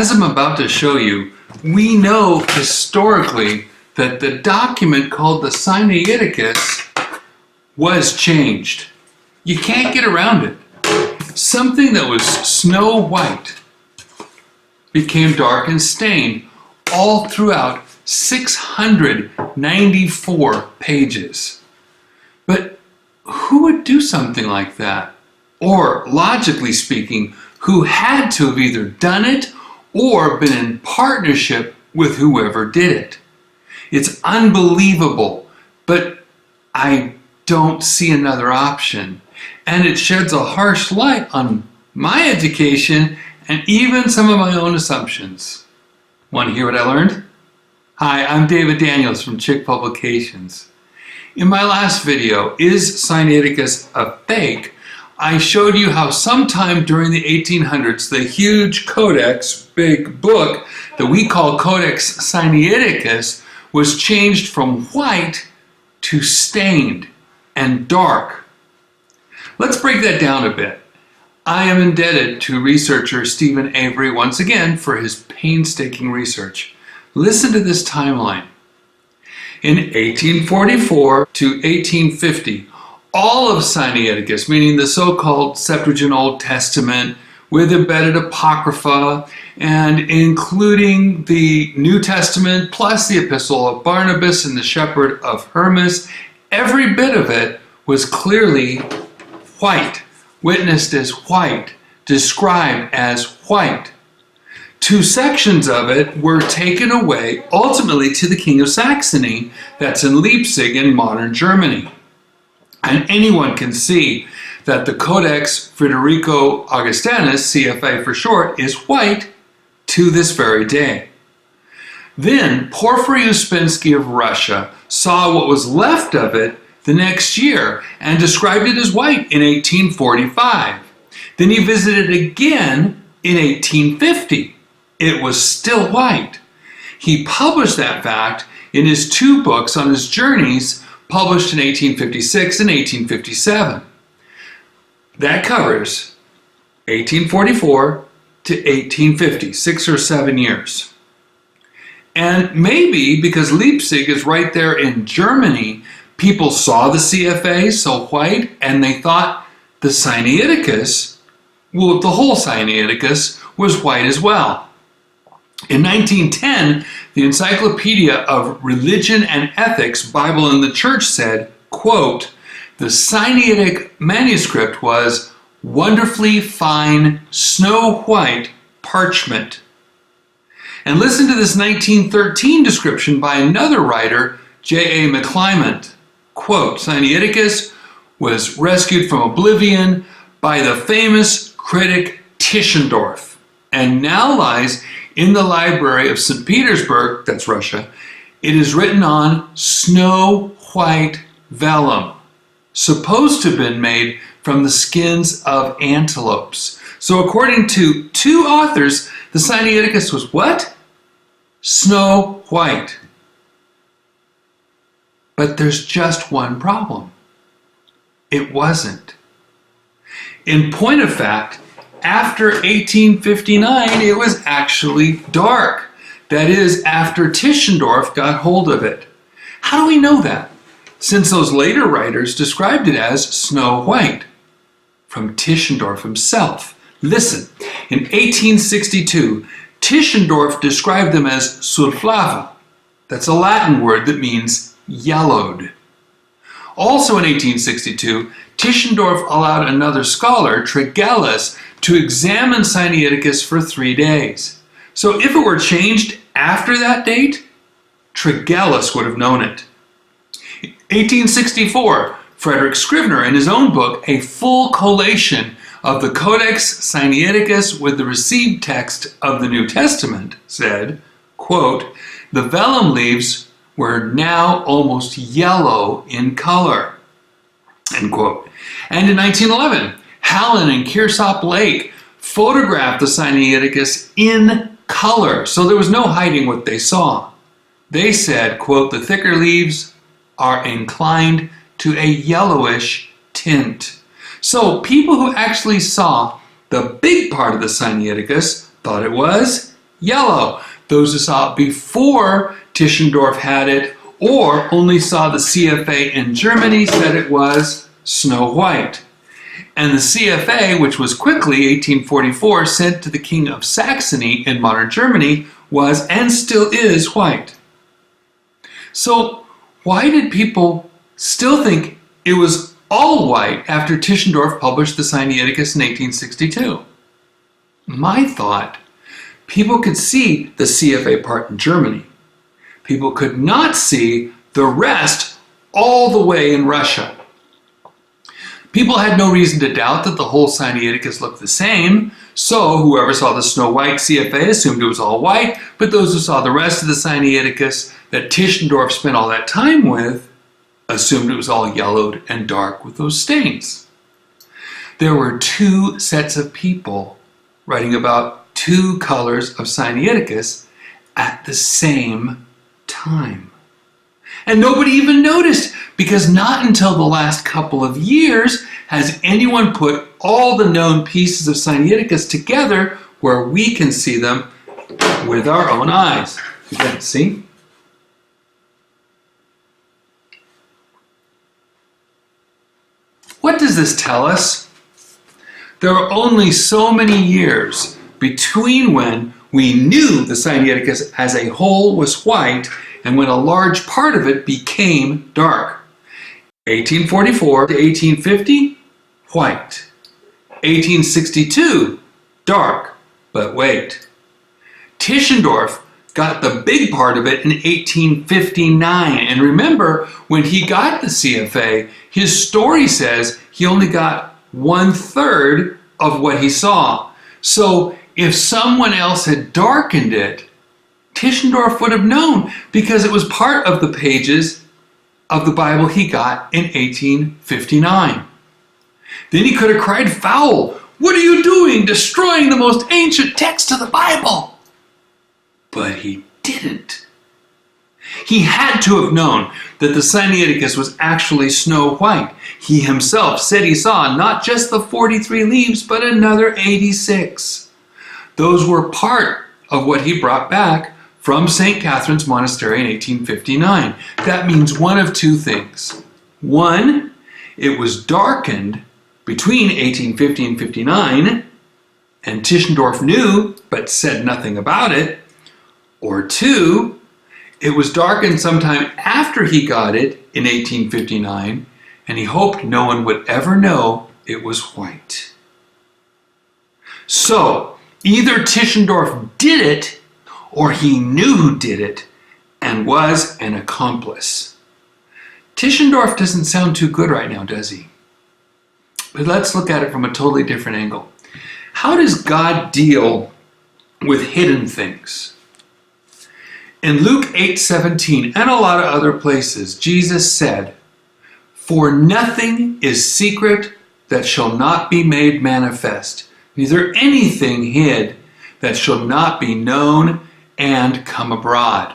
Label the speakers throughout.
Speaker 1: as I'm about to show you, we know historically that the document called the Sinaiticus was changed. You can't get around it. Something that was snow white became dark and stained all throughout 694 pages. But who would do something like that? Or, logically speaking, who had to have either done it or been in partnership with whoever did it? It's unbelievable, but I don't see another option. And it sheds a harsh light on my education and even some of my own assumptions. Want to hear what I learned? Hi, I'm David Daniels from Chick Publications. In my last video, Is Sinaiticus a Fake?, I showed you how sometime during the 1800s, the huge codex, big book, that we call Codex Sinaiticus, was changed from white to stained and dark. Let's break that down a bit. I am indebted to researcher Stephen Avery once again for his painstaking research. Listen to this timeline. In 1844 to 1850, all of Sinaiticus, meaning the so-called Septuagint Old Testament with embedded Apocrypha and including the New Testament plus the Epistle of Barnabas and the Shepherd of Hermas, every bit of it was clearly white, witnessed as white, described as white. Two sections of it were taken away ultimately to the King of Saxony, that's in Leipzig in modern Germany. And anyone can see that the Codex Friderico Augustinus, CFA for short, is white to this very day. Then Porfiry Uspensky of Russia saw what was left of it the next year and described it as white in 1845. Then he visited again in 1850. It was still white. He published that fact in his two books on his journeys, published in 1856 and 1857. That covers 1844 to 1850, 6 or 7 years. And maybe because Leipzig is right there in Germany, people saw the CFA so white and they thought the Sinaiticus, well, the whole Sinaiticus was white as well. In 1910, the Encyclopedia of Religion and Ethics, Bible in the Church said, quote, the Sinaitic manuscript was wonderfully fine, snow white parchment. And listen to this 1913 description by another writer, J.A. McClymont. Quote, Sinaiticus was rescued from oblivion by the famous critic Tischendorf and now lies in the library of St. Petersburg, that's Russia. It is written on snow white vellum, supposed to have been made from the skins of antelopes. So according to two authors, the Sinaiticus was what? Snow white. But there's just one problem. It wasn't. In point of fact, after 1859, it was actually dark. That is, after Tischendorf got hold of it. How do we know that? Since those later writers described it as snow white. From Tischendorf himself. Listen, in 1862, Tischendorf described them as sulflava. That's a Latin word that means yellowed. Also in 1862, Tischendorf allowed another scholar, Tregelles, to examine Sinaiticus for 3 days. So if it were changed after that date, Tregelles would have known it. 1864, Frederick Scrivener, in his own book, A Full Collation of the Codex Sinaiticus with the received text of the New Testament, said, quote, the vellum leaves were now almost yellow in color, end quote. And in 1911, Hallen and Kearsarge Lake photographed the Sinaiticus in color, so there was no hiding what they saw. They said, quote, the thicker leaves are inclined to a yellowish tint. So people who actually saw the big part of the Sinaiticus thought it was yellow. Those who saw it before Tischendorf had it, or only saw the CFA in Germany, said it was Snow White. And the CFA, which was quickly, 1844, sent to the King of Saxony in modern Germany, was and still is white. So why did people still think it was all white after Tischendorf published the Sinaiticus in 1862? My thought, people could see the CFA part in Germany. People could not see the rest all the way in Russia. People had no reason to doubt that the whole Sinaiticus looked the same, so whoever saw the Snow White CFA assumed it was all white, but those who saw the rest of the Sinaiticus that Tischendorf spent all that time with assumed it was all yellowed and dark with those stains. There were two sets of people writing about two colors of Sinaiticus at the same time. And nobody even noticed, because not until the last couple of years has anyone put all the known pieces of Sinaiticus together where we can see them with our own eyes. You can see? What does this tell us? There are only so many years between when we knew the Sinaiticus as a whole was white and when a large part of it became dark. 1844 to 1850, white. 1862, dark. But wait. Tischendorf got the big part of it in 1859. And remember, when he got the CFA, his story says he only got 1/3 of what he saw. So if someone else had darkened it, Tischendorf would have known, because it was part of the pages of the Bible he got in 1859. Then he could have cried foul, "What are you doing, destroying the most ancient text of the Bible?" But he didn't. He had to have known that the Sinaiticus was actually snow white. He himself said he saw not just the 43 leaves, but another 86. Those were part of what he brought back from St. Catherine's Monastery in 1859. That means one of two things. One, it was darkened between 1850 and 59, and Tischendorf knew but said nothing about it. Or two, it was darkened sometime after he got it in 1859, and he hoped no one would ever know it was white. So, either Tischendorf did it, or he knew who did it and was an accomplice. Tischendorf doesn't sound too good right now, does he? But let's look at it from a totally different angle. How does God deal with hidden things? In Luke 8:17 and a lot of other places, Jesus said, "For nothing is secret that shall not be made manifest, neither anything hid that shall not be known and come abroad."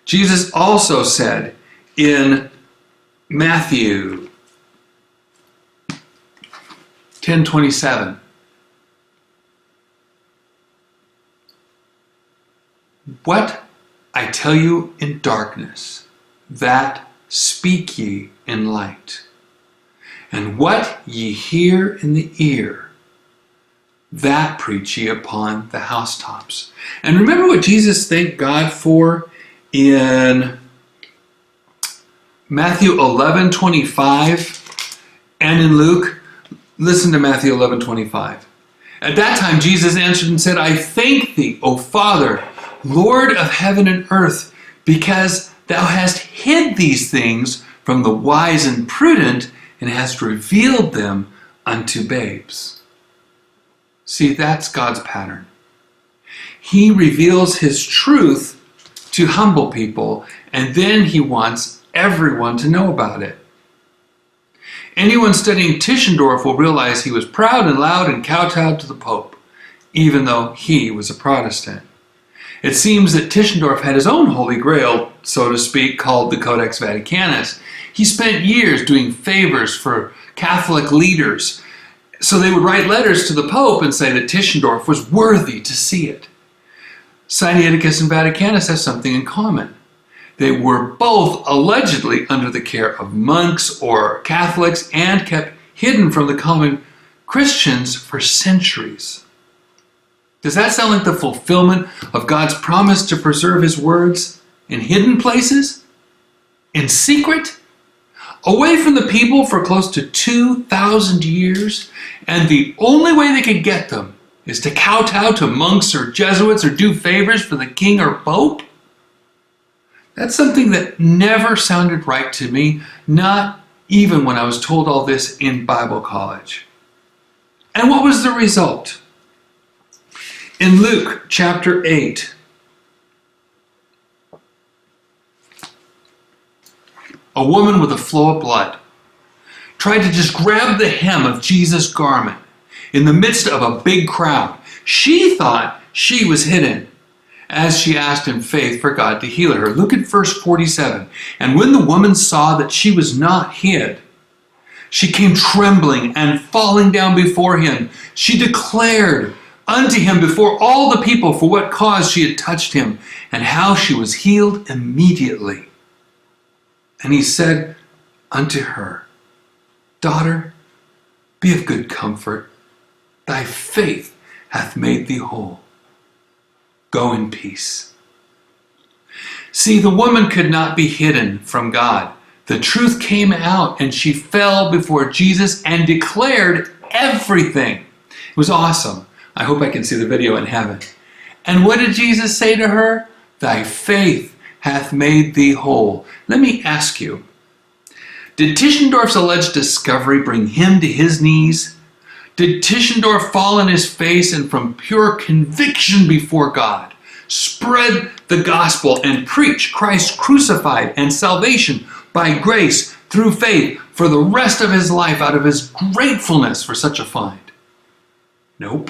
Speaker 1: Jesus also said in Matthew 10:27, "What I tell you in darkness, that speak ye in light. And what ye hear in the ear, that preach ye upon the housetops." And remember what Jesus thanked God for in Matthew 11:25 and in Luke. Listen to Matthew 11:25. "At that time Jesus answered and said, I thank thee, O Father, Lord of heaven and earth, because thou hast hid these things from the wise and prudent, and hast revealed them unto babes." See, that's God's pattern. He reveals his truth to humble people, and then he wants everyone to know about it. Anyone studying Tischendorf will realize he was proud and loud and kowtowed to the Pope, even though he was a Protestant. It seems that Tischendorf had his own holy grail, so to speak, called the Codex Vaticanus. He spent years doing favors for Catholic leaders, so they would write letters to the Pope and say that Tischendorf was worthy to see it. Sinaiticus and Vaticanus have something in common. They were both allegedly under the care of monks or Catholics and kept hidden from the common Christians for centuries. Does that sound like the fulfillment of God's promise to preserve his words in hidden places? In secret? Away from the people for close to 2,000 years? And the only way they could get them is to kowtow to monks or Jesuits or do favors for the king or pope? That's something that never sounded right to me, not even when I was told all this in Bible college. And what was the result? In Luke chapter 8, a woman with a flow of blood tried to just grab the hem of Jesus' garment in the midst of a big crowd. She thought she was hidden as she asked in faith for God to heal her. Look at verse 47. And when the woman saw that she was not hid, she came trembling and falling down before him. She declared unto him before all the people for what cause she had touched him and how she was healed immediately. And he said unto her, Daughter, be of good comfort. Thy faith hath made thee whole. Go in peace. See, the woman could not be hidden from God. The truth came out and she fell before Jesus and declared everything. It was awesome. I hope I can see the video in heaven. And what did Jesus say to her? Thy faith hath made thee whole. Let me ask you, did Tischendorf's alleged discovery bring him to his knees? Did Tischendorf fall on his face and from pure conviction before God spread the gospel and preach Christ crucified and salvation by grace through faith for the rest of his life out of his gratefulness for such a find? Nope.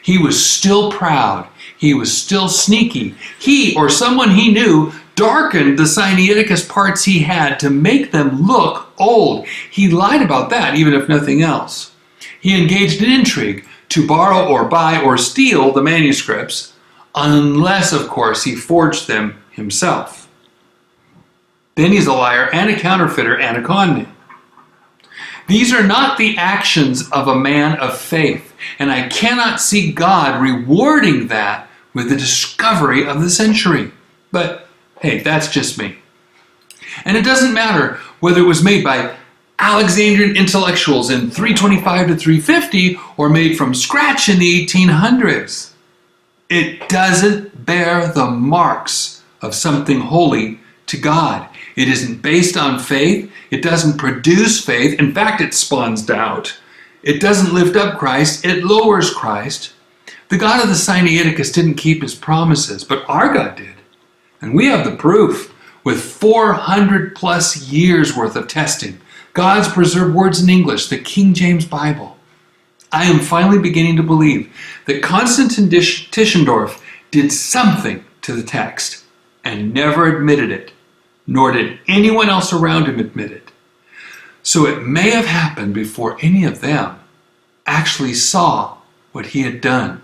Speaker 1: He was still proud. He was still sneaky. He, or someone he knew, darkened the Sinaiticus parts he had to make them look old. He lied about that, even if nothing else. He engaged in intrigue to borrow or buy or steal the manuscripts, unless, of course, he forged them himself. Then he's a liar and a counterfeiter and a con man. These are not the actions of a man of faith, and I cannot see God rewarding that with the discovery of the century. But hey, that's just me. And it doesn't matter whether it was made by Alexandrian intellectuals in 325 to 350 or made from scratch in the 1800s. It doesn't bear the marks of something holy to God. It isn't based on faith. It doesn't produce faith. In fact, it spawns doubt. It doesn't lift up Christ. It lowers Christ. The God of the Sinaiticus didn't keep his promises, but our God did. And we have the proof with 400 plus years worth of testing. God's preserved words in English, the King James Bible. I am finally beginning to believe that Konstantin Tischendorf did something to the text and never admitted it, nor did anyone else around him admit it. So it may have happened before any of them actually saw what he had done.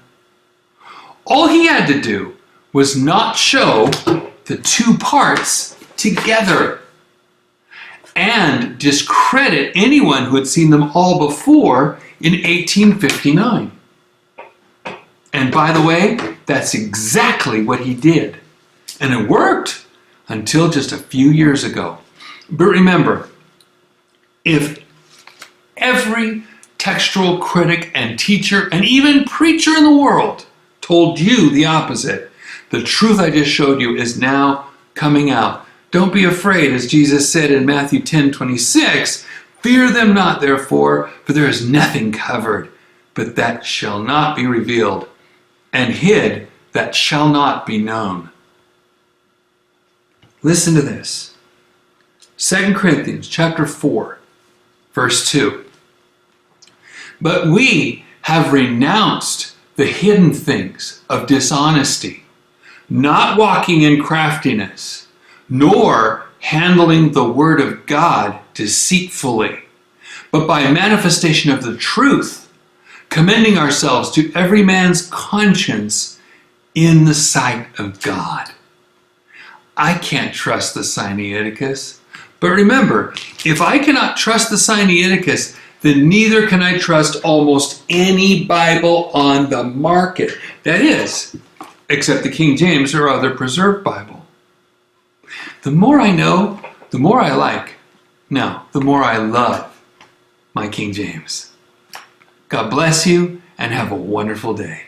Speaker 1: All he had to do was not show the two parts together and discredit anyone who had seen them all before in 1859. And by the way, that's exactly what he did. And it worked until just a few years ago. But remember, if every textual critic and teacher and even preacher in the world told you the opposite, the truth I just showed you is now coming out. Don't be afraid, as Jesus said in Matthew 10:26, fear them not, therefore, for there is nothing covered, but that shall not be revealed, and hid that shall not be known. Listen to this. 2 Corinthians chapter 4, verse 2. But we have renounced the hidden things of dishonesty, not walking in craftiness, nor handling the word of God deceitfully, but by manifestation of the truth, commending ourselves to every man's conscience in the sight of God. I can't trust the Sinaiticus. But remember, if I cannot trust the Sinaiticus, then neither can I trust almost any Bible on the market. That is, except the King James or other preserved Bible. The more I know, the more I like. No, the more I love my King James. God bless you and have a wonderful day.